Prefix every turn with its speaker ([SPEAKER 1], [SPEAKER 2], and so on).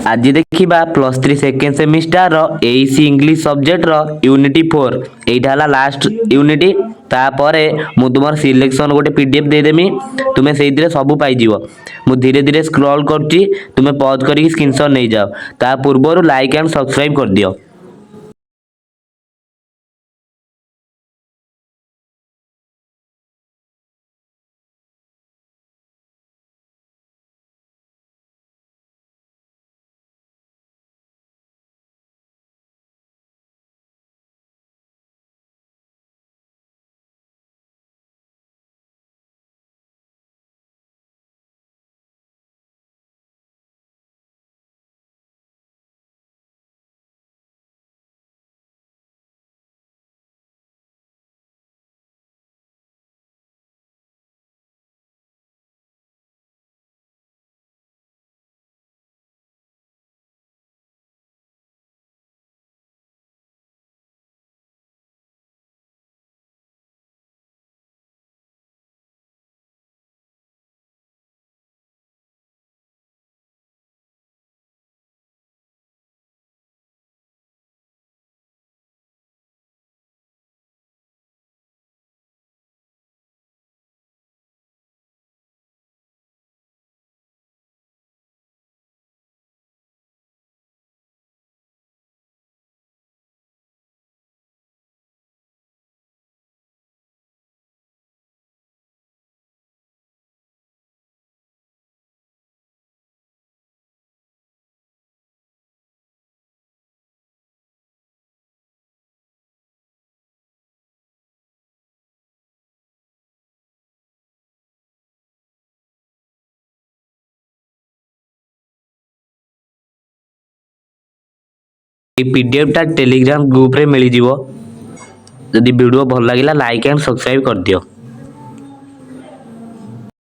[SPEAKER 1] आज देखा +3 second semester AEC English subject unit 4 यहाँ है लास्ट यूनिट तापर मु तुम सिलेक्शन गोटे पीडीएफ देदेमी तुम्हें से सब पाइज मु धीरे धीरे स्क्रॉल करुच्ची तुम्हें पॉज करके स्क्रीनशॉट नहीं जाओ ता पूर्व लाइक एंड सब्सक्राइब कर दियो। पीडीएफ टा टेलीग्राम ग्रुप रे मिल जिवो। जदि वीडियो भल लगिला लाइक एंड सब्सक्राइब कर दियो।